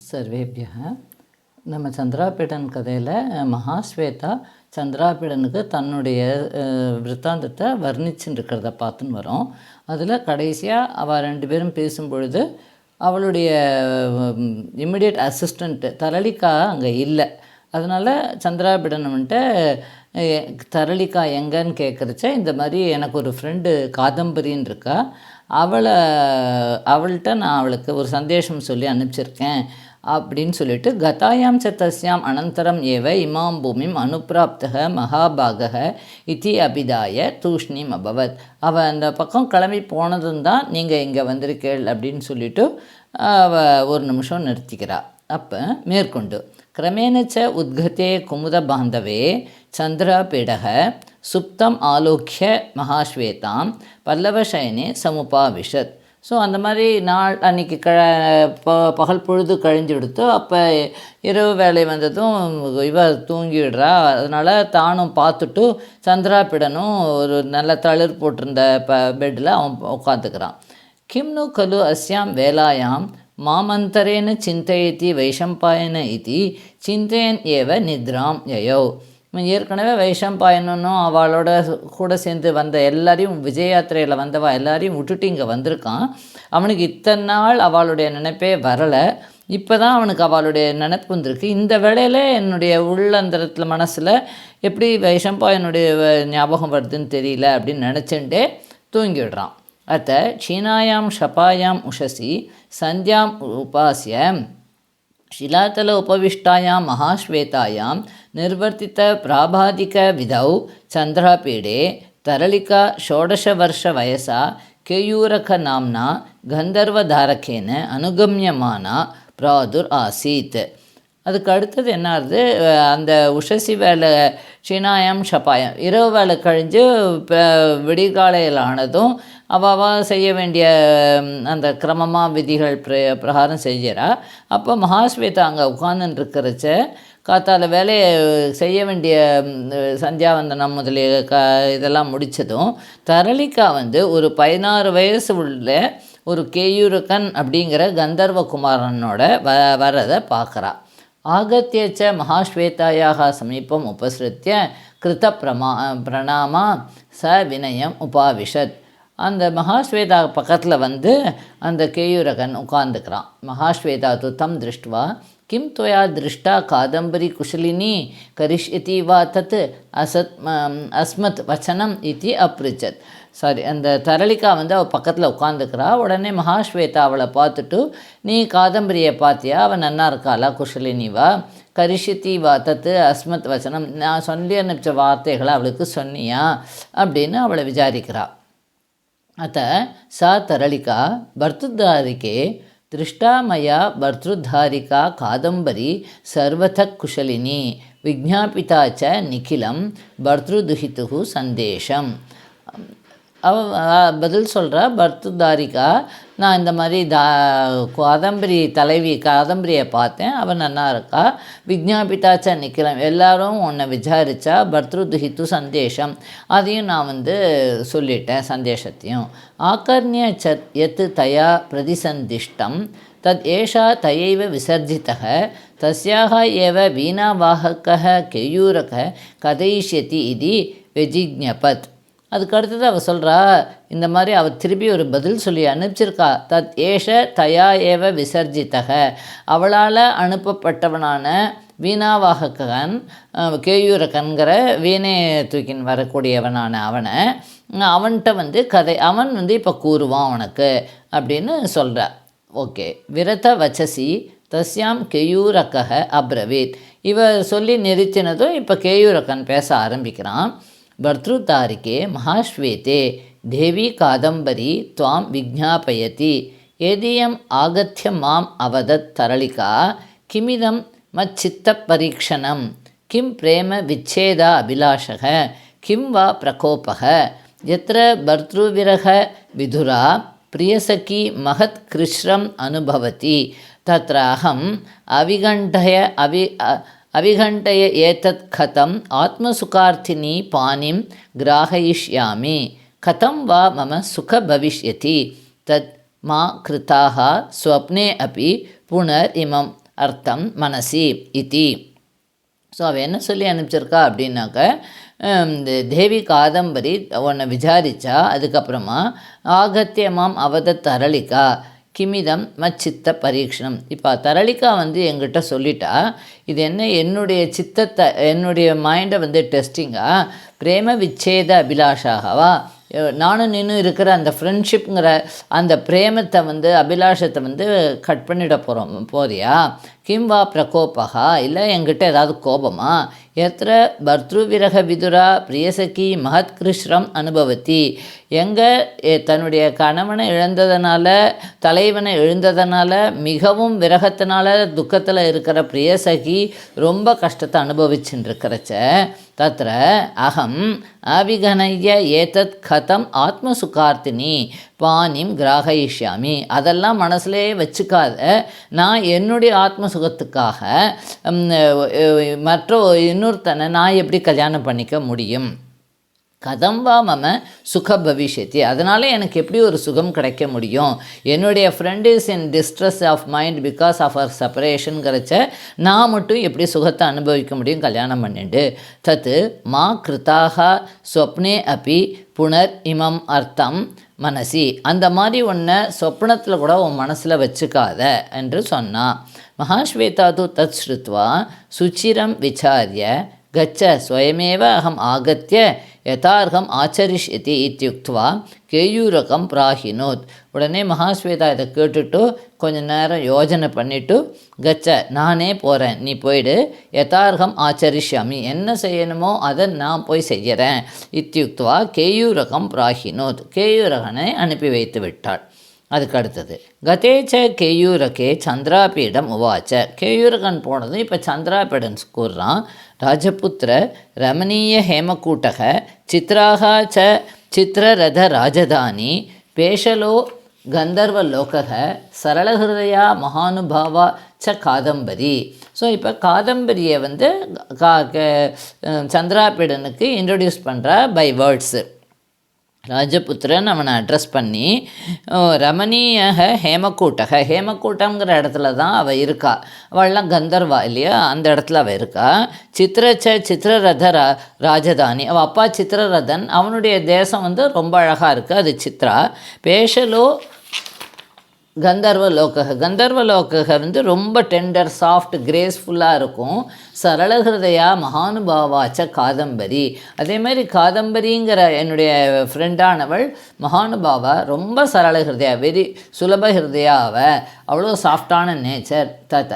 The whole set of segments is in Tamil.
சர்வேபியः நம்ம சந்திராபீடன் கதையில் மகாஸ்வேதா சந்திராபீடனுக்கு தன்னுடைய விற்த்தாந்தத்தை வர்ணிச்சுட்டு இருக்கிறத பார்த்துன்னு வரோம். அதில் கடைசியாக அவள் ரெண்டு பேரும் பேசும்பொழுது அவளுடைய இம்மிடியட் அசிஸ்டண்ட்டு தரளிகா அங்கே இல்லை. அதனால் சந்திராபீடன் வந்துட்டு தரளிகா எங்கன்னு கேட்குறச்ச இந்த மாதிரி எனக்கு ஒரு ஃப்ரெண்டு காதம்பரின்னு இருக்கா, அவள்கிட்ட நான் அவளுக்கு ஒரு சந்தேஷம் சொல்லி அனுப்பிச்சிருக்கேன் அப்படின்னு சொல்லிட்டு கதாயாம் ச தஸ்யாம் அனந்தரம் ஏவ இமாம் பூமிம் அனுப்பிராப்தக மகாபாக இத்தி அபிதாய தூஷ்ணிம் அபவத். அவள் அந்த பக்கம் கிளம்பி போனதும் தான் நீங்கள் இங்கே வந்திருக்கேள் அப்படின்னு சொல்லிவிட்டு அவள் ஒரு நிமிஷம் நிறுத்திக்கிறா. அப்போ மேற்கொண்டு கிரமேணச்ச உத்கத்தே குமுத பாந்தவே சந்திராபீடக சுப்தம் ஆலோக்கிய மகாஸ்வேதாம் பல்லவசயனே சமுபாவிஷத். ஸோ அந்த மாதிரி நாள் அன்றைக்கி பகல் பொழுது கழிஞ்செடுத்து அப்போ இரவு வேலை வந்ததும் இவ தூங்கிடுறா. அதனால் தானும் பார்த்துட்டு சந்திராபீடனும் ஒரு நல்ல தளிர் போட்டிருந்த பெட்டில் அவன் உட்காந்துக்கிறான். கிம்னு கலு அஸ்யாம் வேலாயாம் மாமந்தரேன சிந்தையதி வைஷம்பாயன இது சிந்தையன் ஏவ நித்ராம் யயோ. ஏற்கனவே வைஷம்பாயனும் அவளோட கூட சேர்ந்து வந்த எல்லாரையும் விஜய யாத்திரையில் வந்தவா எல்லாரையும் விட்டுட்டு இங்கே வந்திருக்கான். அவனுக்கு இத்தனை நாள் அவளுடைய நினைப்பே வரலை. இப்போ தான் அவனுக்கு அவளுடைய நினைப்பு வந்திருக்கு. இந்த வேளையில் என்னுடைய உள்ளந்தரத்தில் மனசில் எப்படி வைஷம்பாயனுடைய ஞாபகம் வருதுன்னு தெரியல அப்படின்னு நினச்சிண்டே தூங்கிடுறான். அத்த க்ஷீணாயாம் ஷபாயாம் உஷசி சந்தியாம் உபாசிய ஷிலாத்தல உபவிஷ்டாயாம் மகாஸ்வேதாயாம் நிர்வர்த்தித்த பிராபாதிக விதௌ சந்திராபீடே தரளிகா ஷோடசவர்ஷ வயசா கேயூரக நாம்னா கந்தர்வதாரகேன அனுகமியமானா பிராதுர் ஆசீத். அதுக்கு அடுத்தது என்ன ஆகுது, அந்த உஷசி வேலை ஷீனாயம் ஷபாயம் இரவு வேலை கழிஞ்சு விடிகாலையில் ஆனதும் அவாவா செய்ய வேண்டிய அந்த கிரமமாக விதிகள் பிரகாரம் செய்கிறா. அப்போ மகாஸ்வேதா அங்கே உட்காந்துருக்கிறச்ச காத்தால வேலையை செய்ய வேண்டிய சந்தியாவந்தனம் முதலிய இதெல்லாம் முடித்ததும் தரளிகா ஒரு 16 வயசு உள்ள ஒரு கேயூரகன் அப்படிங்கிற கந்தர்வ குமாரனோட வரதை பார்க்குறா. ஆகத்தியச்ச மகாஸ்வேதாயாக சமீபம் உபசிருத்திய கிருத பிரணாமா ச வினயம் உபாவிஷத். அந்த மகாஸ்வேதா பக்கத்தில் அந்த கேயூரகன் உட்கார்ந்துக்கிறான். மகாஸ்வேதா து தம் திருஷ்டுவா கிம் துவயா திருஷ்டா காதம்பரி குஷலினி கரிஷ்யதி வா தத் அஸ்மத் வச்சனம் இத்தி அப்ரிச்சத். சாரி, அந்த தரளிகா அவள் பக்கத்தில் உட்காந்துக்கிறா. உடனே மகாஸ்வேதா அவளை பார்த்துட்டு, நீ காதம்பரியை பார்த்தியா, அவன் நன்னா இருக்காளா, குஷலினி வா கரிஷித்தி வா தத்து அஸ்மத் வச்சனம், நான் சொல்லி அனுப்பிச்ச வார்த்தைகளை அவளுக்கு சொன்னியா அப்படின்னு அவளை விசாரிக்கிறா. அத்த சா தரளிகா பர்த்துத்தாரிகே திருஷ்டா மயா பர்த்ருத்தாரிகா காதம்பரி சர்வத குஷலினி விஜ்ஞாபிதா ச நிகிலம் பர்த்ருதுஹித்து சந்தேஷம். பதில் சொல்கிறா, பர்த்துதாரிகா நான் இந்த மாதிரி காதம்பரி தலைவி காதம்பரியை பார்த்தேன், அவன் நன்னா இருக்கா. விஜ்ஞாபிதாச்சா நிற்கிறேன், எல்லாரும் உன்னை விசாரித்தா பர்த்ருதுஹித்து சந்தேஷம், அதையும் நான் சொல்லிட்டேன் சந்தேஷத்தையும். ஆகர்ணிய எத்து தயா பிரதிசந்திஷ்டம் தத் ஏஷா தயைவ விசர்ஜிதः தஸ்யாக ஏவ வீணாவாஹகः கேயூரக கதைஷ்யதி இது வெஜிஜ்ஞபத். அதுக்கு அடுத்தது அவள் சொல்கிறா, இந்த மாதிரி அவள் திருப்பி ஒரு பதில் சொல்லி அனுப்பிச்சிருக்கா. தத் ஏஷ தயா ஏவ விசர்ஜிதக, அவளால் அனுப்பப்பட்டவனான வீணாவாககன் கேயூரகன்கிற வீணை தூக்கின் வரக்கூடியவனான அவன்கிட்ட கதை அவன் இப்போ கூறுவான் உனக்கு அப்படின்னு சொல்கிறா. ஓகே, விரத வச்சசி தஸ்யாம் கேயூரக அப்ரவீத். இவ சொல்லி நிறுத்தினதும் இப்போ கேயூரகன் பேச ஆரம்பிக்கிறான். பர்த்ருதாரிகே மகாஸ்வேதே தேவி காதம்பரி துவாம் விஜ்ஞாபயதி ஏதியம் ஆகத்ய மாம் அவதத் தரளிகா கிமிதம் மச்சித்த பரீக்ஷணம் கிம் பிரேம விச்சேதா அபிலாஷக கிம் வா பிரகோபக யத்ர பர்த்ருவிரக விதுரா பிரியசகி மகத் கிருஷ்ரம் அனுபவதி தத்ர அகம் அவிகண்டய ஏதத் கதம் ஆத்மசுகார்த்தினி பாணிம் கிராஹயிஷ்யாமி கதம் வா மம சுக பவிஷ்யதி தத் மா கிருதாக ஸ்வப்னே அபி புனர் இமம் அர்த்தம் மனசி இதி. ஸோ அவள் என்ன சொல்லி அனுப்பிச்சிருக்கா அப்படின்னாக்க, இந்த தேவி காதம்பரி உன்னை விசாரித்தா, அதுக்கப்புறமா ஆகத்திய மாம் அவத தரளிகா கிமிதம் மச்சித்த பரீட்சணம். இப்போ தரளிகா எங்கிட்ட சொல்லிட்டா, இது என்ன என்னுடைய சித்தத்தை, என்னுடைய மைண்டை டெஸ்டிங்கா, பிரேம விச்சேத அபிலாஷாகவா, நானும் நின்று இருக்கிற அந்த ஃப்ரெண்ட்ஷிப்புங்கிற அந்த பிரேமத்தை அபிலாஷத்தை கட் பண்ணிட போறியா, கிம் வா பிரகோபகா, இல்லை என்கிட்ட ஏதாவது கோபமா, எத்திர பர்த்ருவிரக விதுரா பிரியசகி மகத்கிருஷ்ரம் அனுபவத்தி, எங்கே தன்னுடைய கணவனை இழந்ததுனால, தலைவனை இழந்ததுனால மிகவும் விரகத்தினால துக்கத்தில் இருக்கிற பிரியசகி ரொம்ப கஷ்டத்தை அனுபவிச்சுட்டு இருக்கிறச்ச, தத்திர அகம் அவிகனய்ய ஏதத் கதம் ஆத்மசுகார்த்தினி பாணிம் கிராகயிஷ்யாமி. அதெல்லாம் மனசுலேயே வச்சுக்காத, நான் என்னுடைய ஆத்மசுகத்துக்காக மற்ற இன்னொருத்தனை நான் எப்படி கல்யாணம் பண்ணிக்க முடியும், கதம் வா மம சுக பவிஷ்யத்தி, அதனால் எனக்கு எப்படி ஒரு சுகம் கிடைக்க முடியும், என்னுடைய friend is in distress of mind because of our செப்பரேஷனுங்கிறச்ச நான் மட்டும் எப்படி சுகத்தை அனுபவிக்க முடியும் கல்யாணம் பண்ணிட்டு. தத்து மா கிருத்தாக ஸ்வப்னே அப்பி புனர் இமம் அர்த்தம் மனசி, அந்த மாதிரி ஒன்றை சொப்னத்தில் கூட உன் மனசில் வச்சுக்காத என்று சொன்னான். மகாஸ்வேதாது தத் ஸ்ருத்வா சுச்சிரம் விசாரிய கச்ச ஸ்வயமேவ அகம் ஆகத்திய யதார்கம் ஆச்சரிஷ்யதி இத்தியுக்த்வா கேயூரகம் பிராஹினோத். உடனே மகாஸ்வேதா இதை கேட்டுட்டு கொஞ்ச நேரம் யோஜனை பண்ணிவிட்டு, கச்ச நானே போகிறேன், நீ போயிடு, யதார்கம் ஆச்சரிஷ்யாமி என்ன செய்யணுமோ அதை நான் போய் செய்கிறேன், இத்தியுக்த்வா கேயூரகம் பிராஹினோத், கேயூரகனை அனுப்பி வைத்து விட்டாள். அதுக்கு அடுத்தது கதேச்ச கேயூரகே சந்திராபீடம் உவாச்ச. கேயூரகன் போனதும் இப்போ சந்திராபீடன் கூறுறான், ராஜபுத்திர ரமணீய ஹேமக்கூட்டக சித்ராக ச சித்திரரத ராஜதானி பேஷலோ கந்தர்வலோகக சரளஹிருதயா மகானுபாவா ச காதம்பரி. ஸோ இப்போ காதம்பரியை சந்திராபீடனுக்கு இன்ட்ரடியூஸ் பண்ணுறா பை வேர்ட்ஸு. ராஜபுத்திரன் அவனை அட்ரஸ் பண்ணி, ரமணீய ஹேமக்கூட்டக, ஹேமக்கூட்டங்கிற இடத்துல தான் அவள் இருக்கா, அவள்லாம் கந்தர்வா இல்லையா, அந்த இடத்துல அவள் இருக்கா. சித்திரரத ராஜதானி, அவள் அப்பா சித்திரரதன், அவனுடைய தேசம் ரொம்ப அழகாக இருக்குது, அது சித்ரா. பேஷலோ கந்தர்வலோக ரொம்ப டெண்டர் சாஃப்ட் கிரேஸ்ஃபுல்லாக இருக்கும். சரளஹிருதயா மகானுபாவாச்ச காதம்பரி, அதே மாதிரி காதம்பரிங்கிற என்னுடைய ஃப்ரெண்டானவள் மகானுபாவா, ரொம்ப சரளஹிருதயா, வெரி சுலபஹிருதயா, அவ்வளோ சாஃப்டான நேச்சர். தத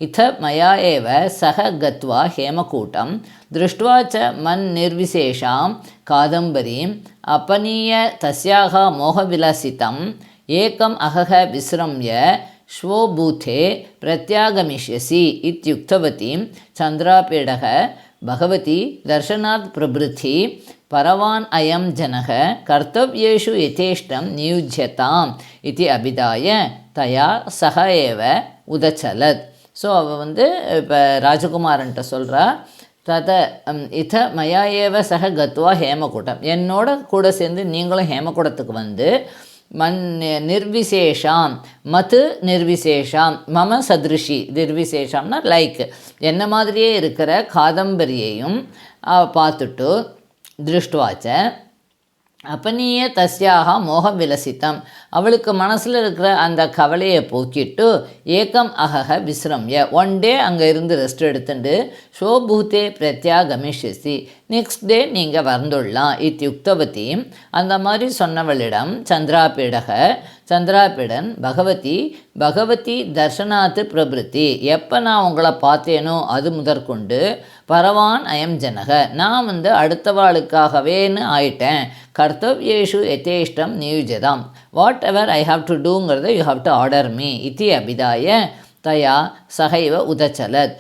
இத மயா ஏவ சக கத்வா ஹேமக்கூட்டம் திருஷ்ட்வா ச மன் நிர்விசேஷாம் காதம்பரீம் அப்பனீய தஸ்யாக மோகவிலசிதம் ஏகம் அகஹ விஸ்ரம்ய ஸ்வோபூதே பிரத்யாகமிஷ்யசி இத்யுக்தவதீம் சந்திராபீடக பகவதி தர்ஷனாத் பிரபிருத்தி பரவான் அயம் ஜனக கர்த்தவ்யேஷு யதேஷ்டம் நியுஜ்யதாம் இதி அபிதாய தயா சக ஏவ உதச்சலத். ஸோ அவள் இப்போ ராஜகுமாரன்ட்ட சொல்கிறா, தத இத மயா ஏவ சக கத்வா ஹேமக்கூட்டம், என்னோட கூட சேர்ந்து நீங்களும் ஹேமக்கூடத்துக்கு மன் நிர்விசேஷாம் மது நிர்விசேஷாம் மம சதிருஷி, நிர்விசேஷம்னா லைக் என்ன மாதிரியே இருக்கிற காதம்பரியையும் பார்த்துட்டு, திருஷ்டுவாச்ச அப்பனிய தஸ்யாக மோக விலசித்தம், அவளுக்கு மனசில் இருக்கிற அந்த கவலையை போக்கிட்டு, ஏகம் அகஹ விஸ்ரம்ய, ஒன் டே அங்கே இருந்து ரெஸ்ட் எடுத்துட்டு, ஷோபூத்தே பிரத்யாகமிஷ்யசி, நெக்ஸ்ட் டே நீங்கள் வந்துடலாம் இத்தியுக்தவதி, அந்த மாதிரி சொன்னவளிடம் சந்திராபீடன் பகவதி தர்ஷனாத்து பிரபிருத்தி, எப்போ நான் உங்களை பார்த்தேனோ அது முதற்கொண்டு பரவான் அயம் ஜனக, நான் அடுத்தவாளுக்காகவேன்னு ஆயிட்டேன், கர்த்தவ்யேஷு யதேஷ்டம் நியுஜதாம், whatever I have to டூங்கிறத you have to order me இத்தி அபிதாய தயா சகைவ உதச்சலத்,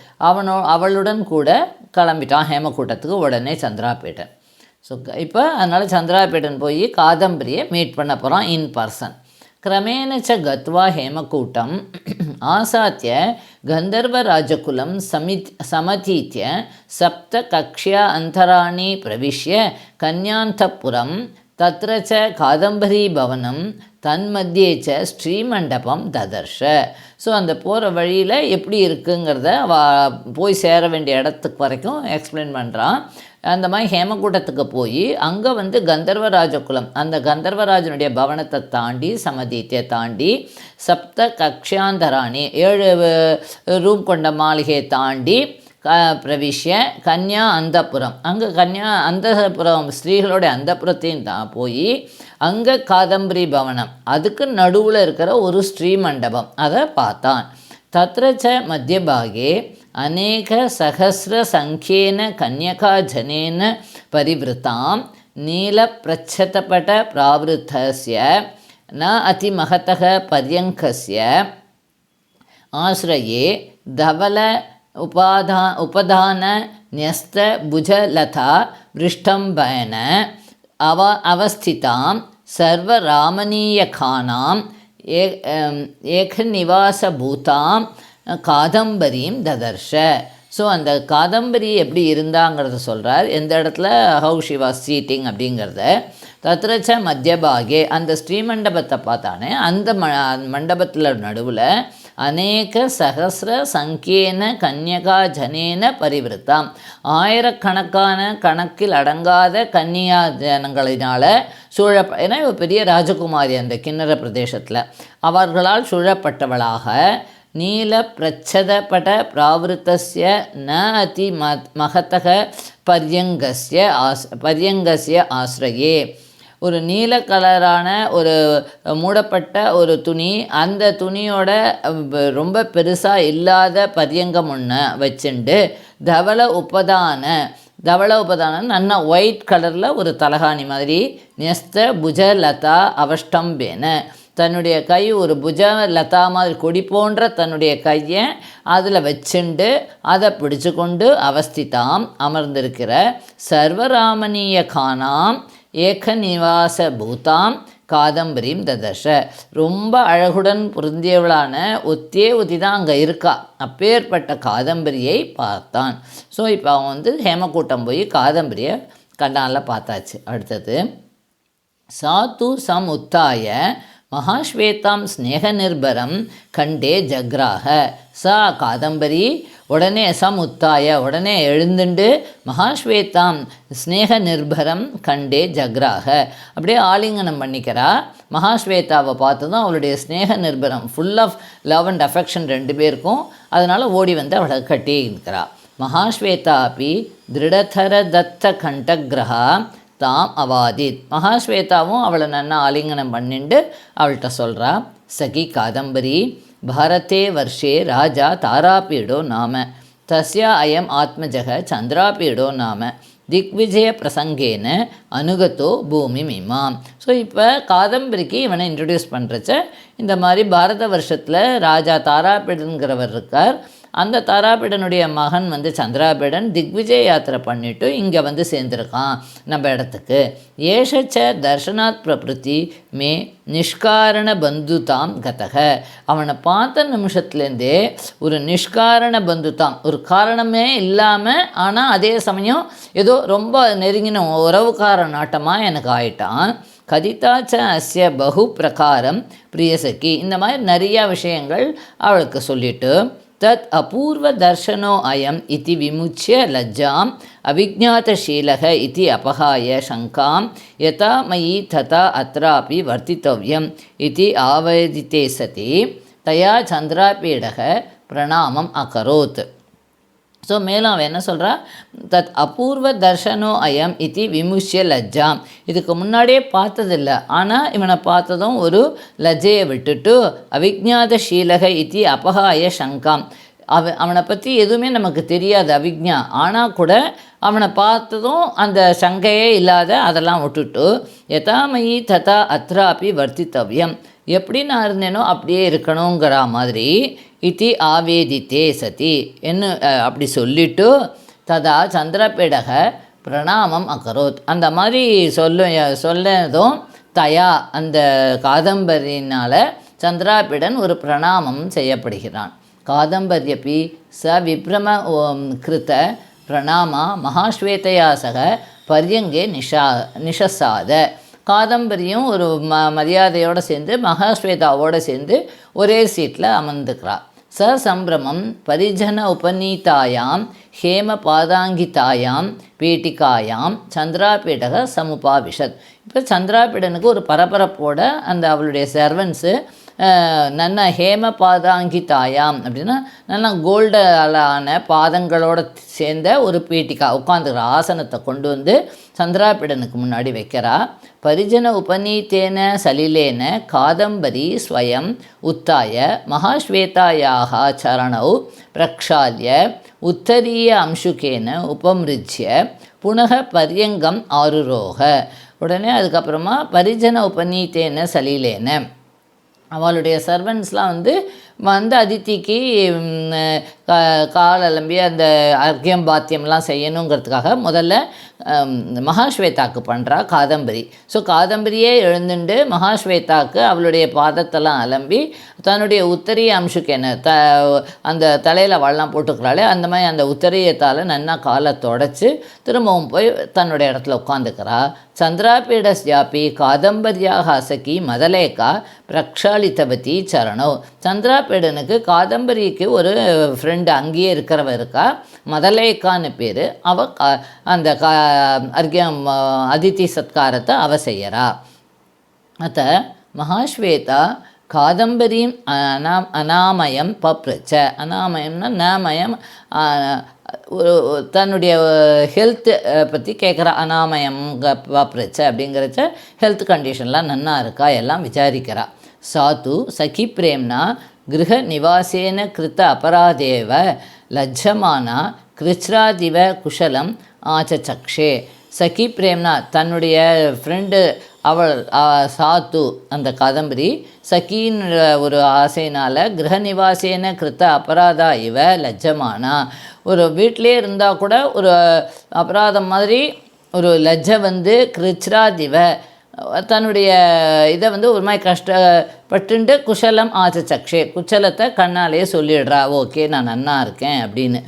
அவளுடன் கூட கிளம்பிட்டான் ஹேமக்கூட்டத்துக்கு உடனே சந்திராபீடன். ஸோ இப்போ அதனால் சந்திராபீடன் போய் காதம்பரியை மீட் பண்ண போகிறான் இன் பர்சன். கிரமேண ச கத்வா ஹேமக்கூட்டம் ஆசாத்திய கந்தர்வராஜகுலம் சமதீத்ய சப்த கக்ஷ்யா அந்தராணி பிரவிஷ்ய கன்யாந்தபுரம் தத்ர ச காதம்பரி பவனம் தன்மத்தியே ச ஸ்ரீமண்டபம் ததர்ஷ. ஸோ அந்த போகிற வழியில் எப்படி இருக்குங்கிறத போய் சேர வேண்டிய இடத்துக்கு வரைக்கும் எக்ஸ்பிளைன் பண்ணுறான். அந்த மாதிரி ஹேமகூட்டத்துக்கு போய் அங்கே வந்து கந்தர்வராஜகுலம், அந்த கந்தர்வராஜனுடைய பவனத்தை தாண்டி சமதீத்தை தாண்டி சப்த கக்ஷாந்தராணி 7 ரூம் கொண்ட மாளிகையை தாண்டி பிரவிஷ்ய கன்யா அந்தப்புரம், அங்கே கன்யா அந்தப்புரம் ஸ்ரீகளுடைய அந்தப்புரத்தையும் போய் அங்கே காதம்பரி பவனம், அதுக்கு நடுவில் இருக்கிற ஒரு ஸ்ரீமண்டபம் அதை பார்த்தான். தத்ரச்ச மத்தியபாகே அநேக சகசிர சங்கேன கன்யகா ஜனேன பரிவிருத்தாம் நீலப்பிரச்சதபட பிராவிருத்தஸ்ய ந அதிமகதக பர்யங்கஸ்ய ஆஸ்ரயே தவல உபதான ன்யஸ்த புஜலதா விருஷ்டம்பயன அவஸ்திதாம் சர்வராமணீயகானாம் ஏகநிவாசபூதாம் காதம்பரியும் ததர்ஷ. ஸோ அந்த காதம்பரி எப்படி இருந்தாங்கிறத சொல்கிறார். எந்த இடத்துல ஹவு ஷி வாஸ் சீட்டிங் அப்படிங்கிறத. தத்ரச்ச மத்தியபாகே, அந்த ஸ்ரீமண்டபத்தை பார்த்தானே அந்த மண்டபத்தில் நடுவில் அநேக சகசிர சங்கேன கன்யகா ஜனேன பரிவிருத்தாம், ஆயிரக்கணக்கான கணக்கில் அடங்காத கன்னியா ஜனங்களினால் ஏன்னா பெரிய ராஜகுமாரி அந்த கிண்ணற பிரதேசத்தில் அவர்களால் சூழப்பட்டவளாக நீல பிரச்சதபட பிராவிருத்தஸ்ய ந அதி மகதக பர்யங்கஸ்ய ஆஸ்ரயே, ஒரு நீல கலரான ஒரு மூடப்பட்ட ஒரு துணி, அந்த துணியோட ரொம்ப பெருசாக இல்லாத பர்யங்கம் ஒன்று வச்சுண்டு தவள உபதான நல்ல ஒயிட் கலரில் ஒரு தலகாணி மாதிரி நெஸ்த புஜலதா அவஷ்டம்பேன, தன்னுடைய கை ஒரு புஜலதா மாதிரி கொடி போன்ற தன்னுடைய கையை அதில் வச்சுண்டு அதை பிடிச்சு கொண்டு அவஸ்திதாம் அமர்ந்திருக்கிற சர்வராமணீய கானாம் ஏக நிவாச பூதாம் காதம்பரியும் ததர்ஷ, ரொம்ப அழகுடன் பொருந்தியவளான ஒத்தி தான் அங்கே இருக்கா, அப்பேற்பட்ட காதம்பரியை பார்த்தான். ஸோ இப்போ அவன் வந்து ஹேமக்கூட்டம் போய் காதம்பரியை கண்ணால் பார்த்தாச்சு. அடுத்தது சாத்து சம் உத்தாய மகாஸ்வேதாம் ஸ்நேக நிர்பரம் கண்டே ஜக்ராக. சா காதம்பரி உடனே சமுத்தாய உடனே எழுந்துண்டு மகாஸ்வேதாம் ஸ்நேக நிர்பரம் கண்டே ஜக்ராக, அப்படியே ஆலிங்கனம் பண்ணிக்கிறா. மகாஸ்வேதாவை பார்த்ததும் அவளுடைய ஸ்நேக நிர்பரம் full of love and affection 2 பேருக்கும், அதனால் ஓடி வந்து அவளை கட்டி இருக்கிறா. மகாஸ்வேதா அப்படி திருடதர தத்த கண்டகிரகா தாம் அவாதித், மகாஸ்வேதாவும் அவளை நன்னா ஆலிங்கனம் பண்ணிண்டு அவள்கிட்ட சொல்கிறா. சகி காதம்பரி பாரதே வர்ஷே ராஜா தாராபீடோ நாம தஸ்யா அயம் ஆத்மஜக சந்திராபீடோ நாம திக்விஜய பிரசங்கேன அனுகத்தோ பூமி மிமாம். ஸோ இப்போ காதம்பரிக்கு இவனை இன்ட்ரடியூஸ் பண்ணுறச்ச இந்த மாதிரி பாரத வருஷத்தில் ராஜா தாராபீடன்கிறவர் இருக்கார். அந்த தாராபீடனுடைய மகன் வந்து சந்திராபீடன் திக்விஜய யாத்திரை பண்ணிவிட்டு இங்கே வந்து சேர்ந்துருக்கான் நம்ம இடத்துக்கு. ஏஷச்ச தர்ஷனாத் பிரபிருத்தி மே நிஷ்காரண பந்துதாம் கதக, அவனை பார்த்த நிமிஷத்துலேருந்தே ஒரு நிஷ்காரண பந்துதாம், ஒரு காரணமே இல்லாமல் ஆனால் அதே சமயம் ஏதோ ரொம்ப நெருங்கின உறவுக்கார நாட்டமாக எனக்கு ஆயிட்டான். கதிதாச்ச அஸ்ய பகு பிரகாரம் பிரியசகி, இந்த மாதிரி நிறையா விஷயங்கள் அவளுக்கு சொல்லிட்டு தத் அபூர்வ தர்ஷனோ அயம் இதி விமுச்சிய லஜ்ஜாம் அவிஜாத்தசீலக இதி அபகாய சங்காம் யதா மயி ததா அத்ராபி வர்த்தித்தவ்யம் இதி ஆவேதித்தே சதி தயா சந்திராபீடக பிரணாமம் அகரோத். ஸோ மேலும் அவன் என்ன சொல்கிறா, தத் அபூர்வ தர்ஷனோ அயம் இதி விமுஷ்ய லஜ்ஜாம், இதுக்கு முன்னாடியே பார்த்ததில்லை ஆனால் இவனை பார்த்ததும் ஒரு லஜ்ஜையை விட்டுட்டு அவிஜாத ஷீலக இத்தி அபகாய சங்காம், அவனை பற்றி எதுவுமே நமக்கு தெரியாது அவிஜ்ஞா, ஆனால் கூட அவனை பார்த்ததும் அந்த சங்கையே இல்லாத அதெல்லாம் விட்டுட்டு யதாமயி ததா அத்ராபி வர்த்தித்தவ்யம், எப்படி நான் இருந்தேனோ அப்படியே இருக்கணுங்கிற மாதிரி இத்தி ஆவேதித்தே சதி என்ன அப்படி சொல்லிட்டு ததா சந்திரபீடக பிரணாமம் அகரோத், அந்த மாதிரி சொல்லதும் தயா அந்த காதம்பரினால் சந்திராபீடன் ஒரு பிரணாமம் செய்யப்படுகிறான். காதம்பரியப்பி ச விப்ரம கிருத்த பிரணாமா மகாஸ்வேதையா சக பர்யங்கே நிஷசாத, காதம்பரியும் ஒரு மரியாதையோடு சேர்ந்து மகாஸ்வேதாவோடு சேர்ந்து ஒரே சீட்டில் அமர்ந்துக்கிறா. சம்பிரமம் பரிஜன உபநீதாயாம் ஹேம பாதாங்கிதாயாம் பீட்டிகாயாம் சந்திராபீடக சமுபாவிஷத். இப்போ சந்திராபீடனுக்கு ஒரு பரபரப்போட அந்த அவளுடைய சர்வன்ஸு நல்ல ஹேம பாதாங்கிதாயாம் அப்படின்னா நல்லா கோல்டான பாதங்களோடு சேர்ந்த ஒரு பீட்டிகா உட்காந்துக்கிற ஆசனத்தை கொண்டு வந்து சந்திராபீடனுக்கு முன்னாடி வைக்கிறா. பரிஜன உபநீத்தேன சலிலேன காதம்பரி ஸ்வயம் உத்தாய மகாஸ்வேதாயாக சரணௌ பிரக்ஷால்ய உத்தரிய அம்சுகேன உபமிருஜ்ய புனக பரியங்கம் ஆருரோக. உடனே அதுக்கப்புறமா பரிஜன உபநீத்தேன சலிலேன அவளுடைய சர்வன்ஸ்லாம் வந்து அதித்திக்கு காலம்பி அந்த அர்க்கியம் பாத்தியம்லாம் செய்யணுங்கிறதுக்காக முதல்ல மகாஸ்வேதாக்கு பண்ணுறா காதம்பரி. ஸோ காதம்பரியே எழுந்துண்டு மகாஸ்வேதாக்கு அவளுடைய பாதத்தெல்லாம் அலம்பி தன்னுடைய உத்தரிய அம்சுக்கேன அந்த தலையில் அவள்லாம் போட்டுக்கிறாளே அந்த மாதிரி அந்த உத்தரியத்தால் நன்னா காலை தொடச்சி திரும்பவும் போய் தன்னுடைய இடத்துல உட்காந்துக்கிறா. சந்திராபீடஸ்யாபி காதம்பரியாக சகி மதலேகா பிரக்ஷாலித்தவதி சரணோ. சந்திராபீடனுக்கு காதம்பரிக்கு ஒரு ஃப்ரெண்டு அங்கேயே இருக்கிறவ இருக்கா, மதலேகான்னு பேர். அவள் அந்த அர்க்கியம் அதித்தி சத்காரத்தை அவ செய்யறா. அத்த மகாஸ்வேதா காதம்பரீம் அநாமயம் பப்ரச்ச. அநாமயம்னா நாமயம் தன்னுடைய ஹெல்த்து பற்றி கேட்குறா. அநாமயம் பப்ரச்ச அப்படிங்கிறச்ச ஹெல்த் கண்டிஷன்லாம் நன்னா இருக்கா எல்லாம் விசாரிக்கிறா. சாத்து சகி பிரேம்னா கிரக நிவாசேன கிருத்த அபராதேவ லஜ்ஜமானா கிருச்ராதிவ குஷலம் ஆச்சக்ஷே. சகி பிரேம்னா தன்னுடைய ஃப்ரெண்டு அவள் சாத்து அந்த காதம்பரி சகின்ற ஒரு ஆசைனால் கிரக நிவாசேன கிருத்த அபராதா இவ லஜ்ஜமானா. ஒரு வீட்டிலே இருந்தால் கூட ஒரு அபராதம் மாதிரி ஒரு லஜ்ஜை கிருச்ராதிவ தன்னுடைய இதை ஒரு மாதிரி கஷ்டப்பட்டுண்டு குஷலம் ஆச்சக்ஷே குச்சலத்தை கண்ணாலே சொல்லிடுறா, ஓகே நான் நன்னா இருக்கேன் அப்படின்னு.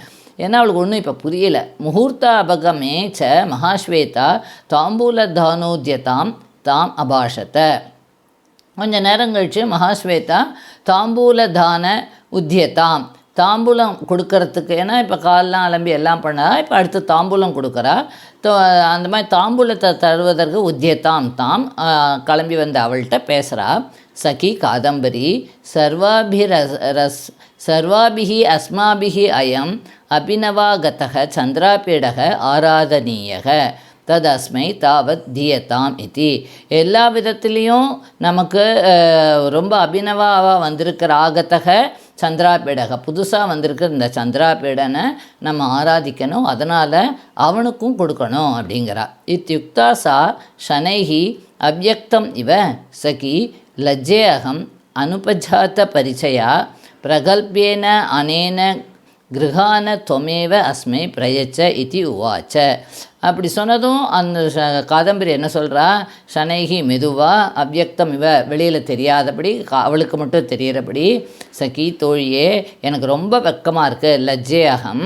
ஏன்னா அவளுக்கு ஒன்றும் இப்போ புரியல. முகூர்த்த அபகமே ச மகாஸ்வேதா தாம்பூல தானோத்யதாம் தாம் அபாஷத்தை. கொஞ்சம் நேரம் கழித்து மகாஸ்வேதா தாம்பூல தான உத்தியதாம் தாம்பூலம் கொடுக்கறதுக்கு, ஏன்னா இப்போ காலெலாம் அலம்பி எல்லாம் பண்ணா இப்போ அடுத்து தாம்பூலம் கொடுக்குறா. அந்த மாதிரி தாம்பூலத்தை தருவதற்கு உத்தியதாம் தாம் கிளம்பி வந்த அவள்கிட்ட பேசுகிறா. சகி காதம்பரி சர்வாபிஹி அஸ்மாபிஹி அயம் அபினவாகதக சந்திராபீடக ஆராதனீயக ததஸ்மை தாவத் தீயதாம் இதி. எல்லா விதத்துலேயும் நமக்கு ரொம்ப அபினவாவாக வந்திருக்கிற ஆகத்தக சந்திராபீடக புதுசாக வந்திருக்கிற இந்த சந்திராபீடனை நம்ம ஆராதிக்கணும், அதனால் அவனுக்கும் கொடுக்கணும் அப்படிங்கிறா. இத்தியுக்தா சா ஷனைஹி அவ்யக்தம் இவ சகி லஜ்ஜே அகம் அனுபஜாத்த பரிச்சயா பிரகல்பேன அனேன கிருஹான தொமேவ அஸ்மை பிரயச்ச இதி உவாச்ச. அப்படி சொன்னதும் அந்த காதம்பரி என்ன சொல்கிறா, ஷனைகி மெதுவாக அவ்யக்தம் இவ வெளியில் தெரியாதபடி அவளுக்கு மட்டும் தெரிகிறபடி, சகி தோழியே எனக்கு ரொம்ப வெக்கமாக இருக்குது, லஜ்ஜே அகம்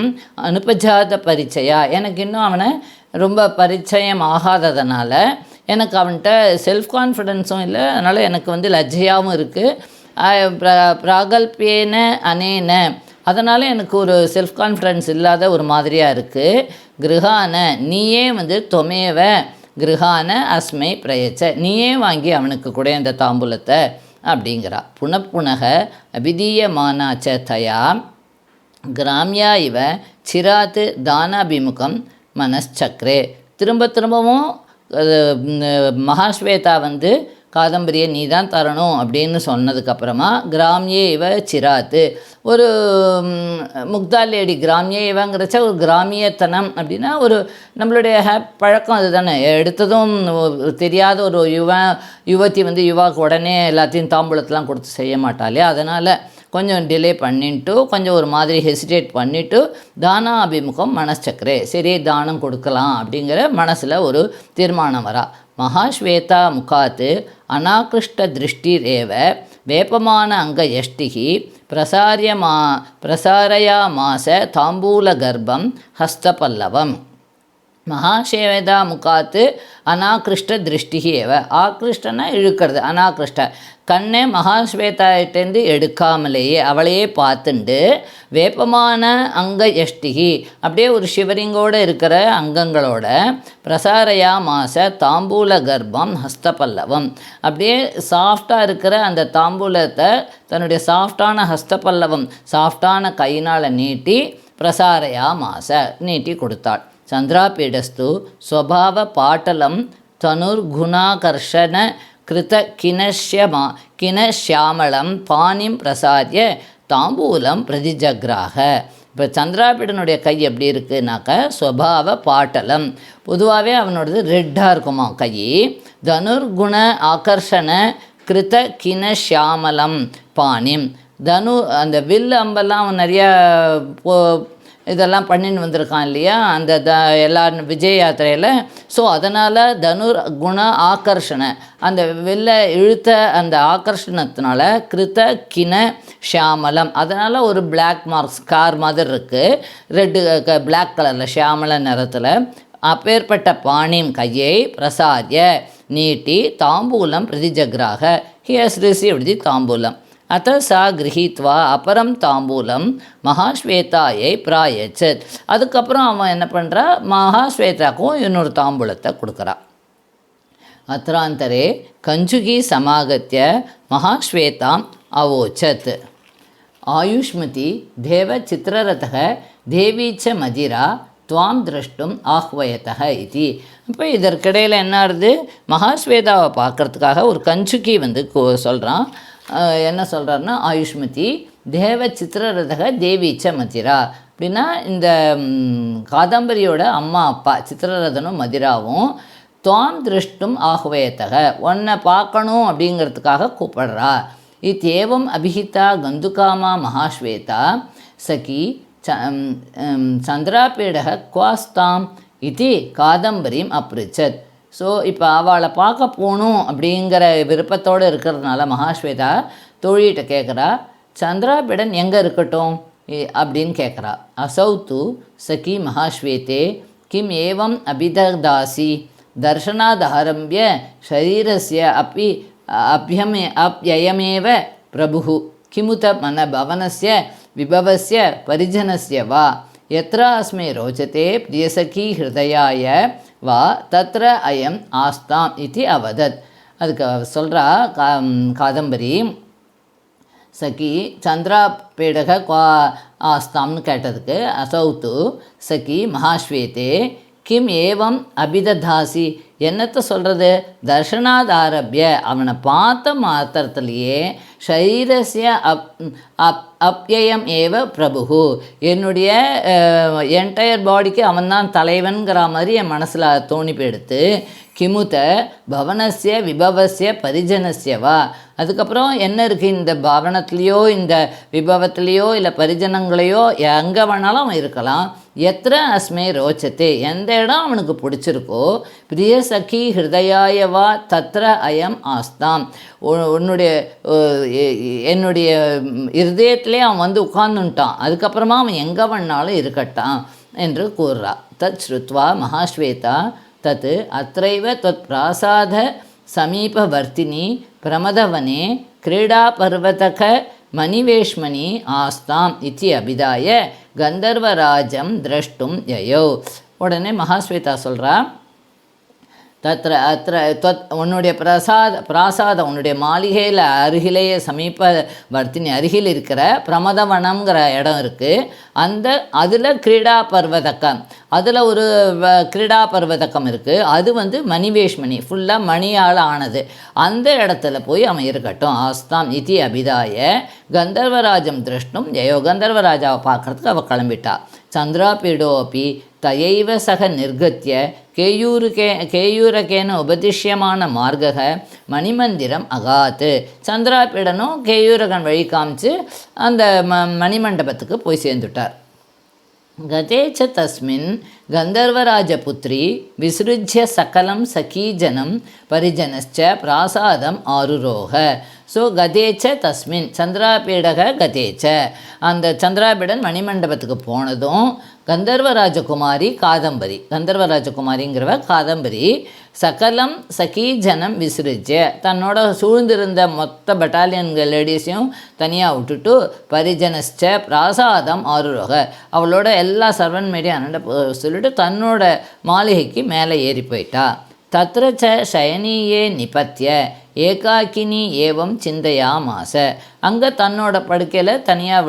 அனுபஜாத பரிச்சயா எனக்கு இன்னும் அவனை ரொம்ப பரிச்சயம் ஆகாததுனால எனக்கு அவன்கிட்ட செல்ஃப் கான்ஃபிடென்ஸும் இல்லை, அதனால் எனக்கு லஜ்ஜையாகவும் இருக்குது. பிராகல்பேன அனேன அதனால் எனக்கு ஒரு செல்ஃப் கான்ஃபிடென்ஸ் இல்லாத ஒரு மாதிரியாக இருக்குது. கிருஹான நீயே தொமேவ கிருஹான அஸ்மை பிரயச்ச நீயே வாங்கி அவனுக்கு கூட இந்த தாம்பூலத்தை அப்படிங்கிறா. புனப்புனக அபிதீயமானாச்ச தயா கிராமியா இவ சிராத்து தானாபிமுகம் மனச்சக்ரே. திரும்ப திரும்பவும் மகாஸ்வேதா காதம்பரியை நீ தான் தரணும் அப்படின்னு சொன்னதுக்கப்புறமா கிராமியே இவ சிராத்து ஒரு முக்தாலேடி கிராமியே இவங்கிறச்ச ஒரு கிராமியத்தனம் அப்படின்னா ஒரு நம்மளுடைய பழக்கம் அது தானே. எடுத்ததும் தெரியாத ஒரு யுவதி யுவாக்கு உடனே எல்லாத்தையும் தாம்பூலத்தெலாம் கொடுத்து செய்ய மாட்டாளே, அதனால் கொஞ்சம் டிலே பண்ணிட்டு கொஞ்சம் ஒரு மாதிரி ஹெசிடேட் பண்ணிவிட்டு தானா அபிமுகம் மனச்சக்கரே சரி தானம் கொடுக்கலாம் அப்படிங்கிற மனசில் ஒரு தீர்மானம் வரா. மகாஸ்வேதா முகாத்து அநாகிருஷ்ட திருஷ்டிரேவ வேப்பமான அங்க யஷ்டிகி பிரசாரயா மாச தாம்பூல கர்ப்பம் ஹஸ்தபல்லவம். மகாசேவதா முகாத்து அநாகிருஷ்ட திருஷ்டிகி ஏவ. ஆகிருஷ்டனா இழுக்கிறது, அநாகிருஷ்ட கண்ணே மகாஸ்வேதாயிட்டேருந்து எடுக்காமலேயே அவளையே பார்த்துண்டு வேப்பமான அங்க எஷ்டிகி அப்படியே ஒரு ஷிவரிங்கோடு இருக்கிற அங்கங்களோட பிரசாரையா மாச தாம்பூல கர்ப்பம் ஹஸ்தபல்லவம் அப்படியே சாஃப்டாக இருக்கிற அந்த தாம்பூலத்தை தன்னுடைய சாஃப்டான ஹஸ்தபல்லவம் சாஃப்டான கையினால் நீட்டி பிரசாரையா மாச நீட்டி கொடுத்தாள். சந்திராபீடஸ்து ஸ்வபாவ பாட்டலம் தனுர்குணாகர்ஷண கிருத கிணஷ்யாமளம் பாணிம் பிரசாரிய தாம்பூலம் பிரதிஜக்ராக. இப்போ சந்திராபீடனுடைய கை எப்படி இருக்குனாக்க ஸ்வபாவ பாட்டலம், பொதுவாகவே அவனோடது ரெட்டாக இருக்குமா கை. தனுர்குண ஆகர்ஷண கிருத கிணஷ்யாமலம் பாணிம், அந்த வில் அம்பெல்லாம் அவன் நிறையா இதெல்லாம் பண்ணின்னு வந்திருக்கான் இல்லையா அந்த எல்லா விஜய் யாத்திரையில். ஸோ அதனால் தனுர் குண ஆகர்ஷண அந்த வெளில இழுத்த அந்த ஆகர்ஷணத்தினால கிருத்த கிண ஷியாமலம், அதனால் ஒரு பிளாக் மார்க் ஸ்கார் மாதிரி இருக்குது, ரெட்டு பிளாக் கலரில் ஷியாமல நிறத்தில். அப்பேற்பட்ட பாணிம் கையை பிரசாரிய நீட்டி தாம்பூலம் பிரதிஜக்ராக, ஹி ஹஸ் ரிசீவ்ட் தி தாம்பூலம். அத்த சா கிரகித்வா அபரம் தாம்பூலம் மகாஸ்வேதாயை பிராயச்சத். அதுக்கப்புறம் அவன் என்ன பண்ணுறா, மகாஸ்வேதாக்கும் இன்னொரு தாம்பூலத்தை கொடுக்குறா. அத்ராந்தரே கஞ்சுகி சமாகத்திய மகாஸ்வேதாம் அவோச்சத், ஆயுஷ்மதி தேவ சித்திரரதக தேவீச்ச மதிரா துவாம் திரஷ்டும் ஆஹ்வயத்தக இது. இப்போ இதற்கிடையில் என்ன ஆகுது, மகாஸ்வேதாவை பார்க்குறதுக்காக ஒரு கஞ்சுகி சொல்கிறான். என்ன சொல்கிறாருன்னா, ஆயுஷ்மதி தேவ சித்திரரதக தேவீச்ச மதிரா அப்படின்னா இந்த காதம்பரியோட அம்மா அப்பா சித்திரரதனும் மதிராவும் துவாம் திருஷ்டும் ஆஹ்வயத்தக உன்னை பார்க்கணும் அப்படிங்கிறதுக்காக கூப்பிடுறா. இத்தேவம் அபிஹிதா கந்துகாமா மகாஸ்வேதா சகி சந்திராபீடக குவாஸ்தாம் இது காதம்பரியும் அப்ரிச்சத். ஸோ இப்போ அவளை பார்க்க போகணும் அப்படிங்கிற விருப்பத்தோடு இருக்கிறதுனால மகாஸ்வேதா தோழிகிட்ட கேட்குறா, சந்திராபீடன் எங்கே இருக்கட்டும் அப்படின்னு கேட்குறா. அசௌத்து சகி மகாஸ்வேதே கிம் ஏவம் அபிததாசி தர்ஷனாதாரம்பிய ஷரீரஸ்ய அப்யயமேவ பிரபு கிமுத மன பவனஸ்ய விபவஸ்ய பரிஜனஸ்ய வா எத்ர அஸ்மை ரோச்சதே பிரியசகி ஹிருதயாய வா தத்ர அயம் ஆஸ்தாம் இது அவதத். அதுக்கு சொல்கிறா காதம்பரி, சகி சந்திராபீடக ஆஸ்தாம்னு கேட்டதுக்கு அசௌத்து சகி மகாஸ்வேதே கிம் ஏவம் அபிததாசி என்னத்தை சொல்கிறது, தர்ஷனாத் ஆரம்பிய அவனை பார்த்த மாத்திரத்திலேயே ஷரீரஸ்ய அப்யயம் ஏவ பிரபு என்னுடைய என்டையர் பாடிக்கு அவன்தான் தலைவன்கிற மாதிரி என் மனசில் தோணி போயிடுத்து. கிமுத பவனஸ்ய விபவஸ்ய பரிஜனஸ்யவா அதுக்கப்புறம் என்ன இருக்குது, இந்த பவனத்துலேயோ இந்த விபவத்துலேயோ இல்லை பரிஜனங்களையோ எங்கே வேணாலும் அவன் இருக்கலாம். எத்திர அஸ்மே ரோச்சத்தே எந்த இடம் அவனுக்கு பிடிச்சிருக்கோ பிரிய சகி ஹிருதயாயவா தத்ர அயம் ஆஸ்தாம் என்னுடைய இருதயத்திலே அவன் உட்கார்ந்துட்டான், அதுக்கப்புறமா அவன் எங்கே வேணாலும் இருக்கட்டான் என்று கூறுறா. தத் ஸ்ருத்வா மகாஸ்வேதா தத் அத்ரைவ தத் பிராசாத சமீபவர்த்தினி பிரமதவனே கிரீடாபர்வதக மணிவேஷ்மணி ஆஸ்தாம் இத்தி அபிதாய கந்தர்வராஜம் திரஷ்டும் யயோ. உடனே மகாஸ்வேதா சொல்கிறா, தத்ர அத்த உன்னுடைய பிராசாதம் உன்னுடைய மாளிகையில் அருகிலேயே சமீப வர்த்தினி அருகில் இருக்கிற பிரமதவனம்ங்கிற இடம் இருக்குது. அதில் கிரீடா பர்வதக்கம் அதில் ஒரு கிரீடா பர்வதக்கம் இருக்குது. அது மணிவேஷ்மணி ஃபுல்லாக மணியால் ஆனது. அந்த இடத்துல போய் அவன் இருக்கட்டும். ஆஸ்தாம் இதி அபிதாய கந்தர்வராஜம் திருஷ்டும் ஜெயோ கந்தர்வராஜாவை பார்க்குறதுக்கு அவள் கிளம்பிட்டா. சந்திராபீடோ அப்படி தயைவ சக நிர்கத்திய கேயூரகேன உபதிஷ்யமான மார்கக மணிமந்திரம் அகாத்து. சந்திராபீடனும் கேயூரகன் வழி காமிச்சு அந்த மணிமண்டபத்துக்கு போய் சேர்ந்துட்டார். கதேச்ச தஸ்மின் கந்தர்வராஜபுத்ரி விசிருஜ்ய சகலம் சகீஜனம் பரிஜனச்ச பிராசாதம் ஆருரோக. ஸோ கதேச்ச தஸ்மின் சந்திராபீடக கதேச்ச, அந்த சந்திராபீடன் மணிமண்டபத்துக்கு போனதும் கந்தர்வ ராஜகுமாரி காதம்பரி, கந்தர்வ ராஜகுமாரிங்கிறவ காதம்பரி சகலம் சகீஜனம் விசிறிச்ச, தன்னோட சூழ்ந்திருந்த மொத்த பட்டாலியன் லேடிஸையும் தனியாக விட்டுட்டு பரிஜனஸ்ச பிராசாதம் ஆருரோக, அவளோட எல்லா சர்வன் மீடியா சொல்லிட்டு தன்னோட மாளிகைக்கு மேலே ஏறி போயிட்டா. தத்ரச்ச சயனியே நிபத்திய ஏகாக்கினி ஏவம் சிந்தையா மாச, அங்கே தன்னோட படுக்கையில் தனியாக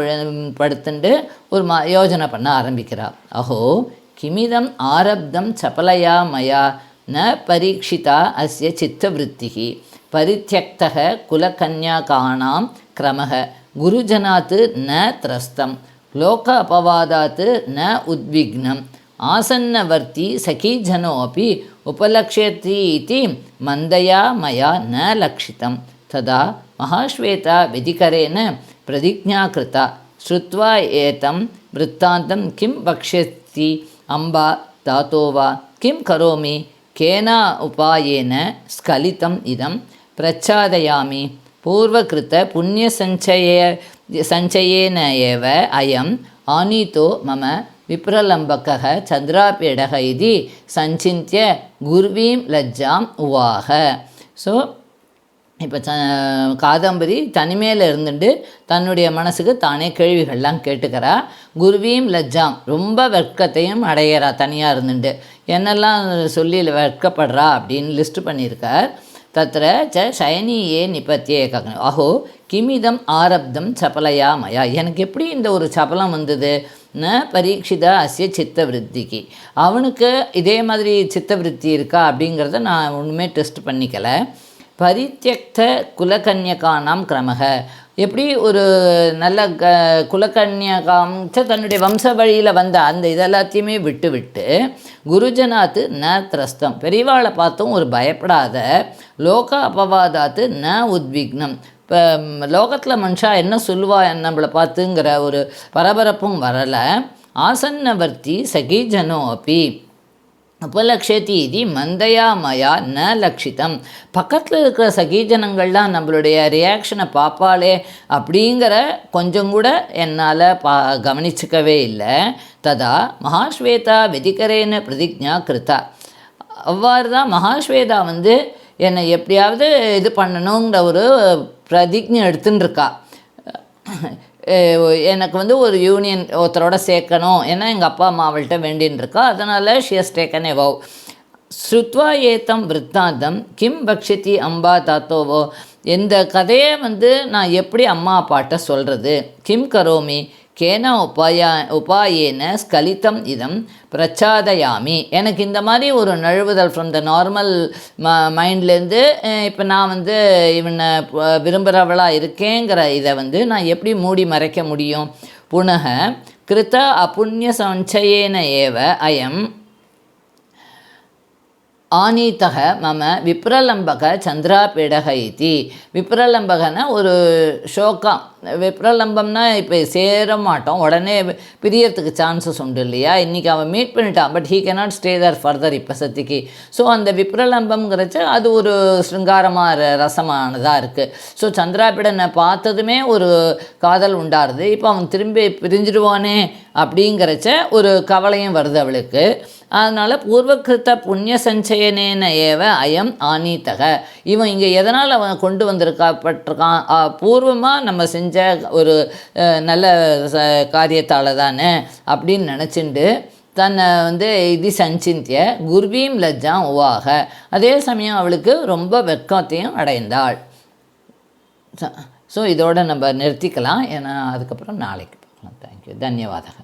படுத்துண்டு ஒரு யோஜனை பண்ண ஆரம்பிக்கிறா. அஹோ கிமிதம் ஆரப்தம் சபலையா மயா ந பரீட்சிதா அஸ்ய சித்தவருத்திகி பரித்யக்தக குலகன்யாகானாம் கிரமக குருஜனாத் ந த்ரஸ்தம் லோக அபவாதாத் ந உத்விக்னம் ஆசன்னவர்த்தி சகீஜனோ அப்பி உபலக்ஷ்யதி இதி மந்தயா மயா ந லக்ஷிதம் ததா மகாஸ்வேதா விதிகரேன பிரதிஜ்ஞா கிருதா ஸ்ருத்வா ஏதம் விருத்தாந்தம் கிம் வக்ஷ்யதி அம்பா தாத்தோ வா கிம் கரோமி கேனா உபாயேன ஸ்கலிதம் இதம் பிரச்சாதயாமி பூர்வகிருத்த புண்ணியசஞ்சயேன ஏவ அயம் ஆனீதோ மம விப்ரலம்பகः சந்திராபீடக இது சஞ்சிந்திய குர்வீம் லஜ்ஜாம் உவாக. ஸோ இப்போ காதம்பரி தனிமையில் இருந்துட்டு தன்னுடைய மனசுக்கு தானே கேள்விகள்லாம் கேட்டுக்கிறா. குருவீம் லஜ்ஜாம், ரொம்ப வெட்கத்தையும் அடையிறா தனியாக இருந்துட்டு. என்னெல்லாம் சொல்லி வெட்கப்படுறா அப்படின்னு லிஸ்ட்டு பண்ணியிருக்கார். தத்திர ச சயனியே நிபத்தியே கக்னு அஹோ கிமிதம் ஆரப்தம் சபலையா மயா, எனக்கு எப்படி இந்த ஒரு சபலம் வந்தது? ந பரீட்சிதா அஸ்ய சித்தவருத்திக்கு, அவனுக்கு இதே மாதிரி சித்தவருத்தி இருக்கா அப்படிங்கிறத நான் ஒன்றுமே டெஸ்ட் பண்ணிக்கலை. பரித்யக்த குலகன்யகானாம் கிரமக, எப்படி ஒரு நல்ல குலகன்யகாம் தன்னுடைய வம்ச வழியில் வந்த அந்த இதெல்லாத்தையுமே விட்டு விட்டு குருஜனாத்து ந திரஸ்தம், பெரியவாளை பார்த்தும் ஒரு பயப்படாத, லோக அபவாதாத்து ந உத்விக்னம், இப்போ லோகத்தில் மனுஷா என்ன சொல்லுவா நம்மளை பார்த்துங்கிற ஒரு பரபரப்பும் வரலை. ஆசன்னவர்த்தி சகீஜனோ அப்பி உபலக்ஷதி இது மந்தையா மயா ந லக்ஷிதம், பக்கத்தில் இருக்கிற சகீஜனங்கள்லாம் நம்மளுடைய ரியாக்ஷனை பார்ப்பாளே அப்படிங்கிற கொஞ்சம் கூட என்னால் கவனிச்சிக்கவே இல்லை. ததா மகாஸ்வேதா வெதிகரேன பிரதிஜ்ஞா கிருதா, அவ்வாறு தான் மகாஸ்வேதா என்னை எப்படியாவது இது பண்ணணுங்கிற ஒரு பிரதிஜ்ஞை எடுத்துன்னு இருக்கா. எனக்கு ஒரு யூனியன் ஒருத்தரோட சேர்க்கணும், ஏன்னா எங்கள் அப்பா அம்மா அவள்கிட்ட வேண்டின்னு இருக்கா, அதனால் she has taken a vow. ஸ்ருத்வா ஏத்தம் விற்த்தாந்தம் கிம் பக்ஷதி அம்பா தாத்தோவோ, இந்த கதையை நான் எப்படி அம்மா அப்பாட்ட சொல்கிறது? கிம் கரோமி கேன உபாயேன ஸ்கலிதம் இதம் பிரச்சாதயாமி, எனக்கு இந்த மாதிரி ஒரு நழுவுதல் ஃப்ரம் த நார்மல் மைண்ட்லேருந்து இப்போ நான் இவனை விரும்புகிறவளாக இருக்கேங்கிற இதை நான் எப்படி மூடி மறைக்க முடியும்? புனக கிருத்த அபுண்ணிய சஞ்சயேன ஏவ அயம் ஆனீத்தக மம விப்ரலம்பக சந்திராபீடக இதி. விப்ரலம்பகன ஒரு ஷோக்கம், விப்ரலம்பம்னா இப்போ சேர மாட்டோம், உடனே பிரியறதுக்கு சான்சஸ் உண்டு இல்லையா? இன்றைக்கி அவன் மீட் பண்ணிட்டான், but he cannot stay Dhar further இப்போ சத்திக்கு. ஸோ அந்த விப்ரலம்பம்ங்கிறச்ச அது ஒரு ஸ்ருங்காரமாக ரசமானதாக இருக்குது. ஸோ சந்திராபீடனை பார்த்ததுமே ஒரு காதல் உண்டாருது. இப்போ அவன் திரும்பி பிரிஞ்சிடுவானே அப்படிங்கிறச்ச ஒரு கவலையும் வருது அவளுக்கு. அதனால் பூர்வகிருத்த புண்ணிய சஞ்சயனேன ஏவ அயம் ஆனீத்தக, இவன் இங்கே எதனால் அவன் கொண்டு வந்திருக்காப்பட்டிருக்கான்? பூர்வமாக நம்ம செஞ்ச ஒரு நல்ல காரியத்தால் தானே அப்படின்னு நினச்சிண்டு தன்னை இது சஞ்சிந்திய குர்வீம் லஜ்ஜாம் உவாக, அதே சமயம் அவளுக்கு ரொம்ப வெட்கத்தையும் அடைந்தாள். ஸோ இதோடு நம்ம நிறுத்திக்கலாம், ஏன்னா அதுக்கப்புறம் நாளைக்கு பார்க்கலாம். தேங்க்யூ, தன்யவாதக.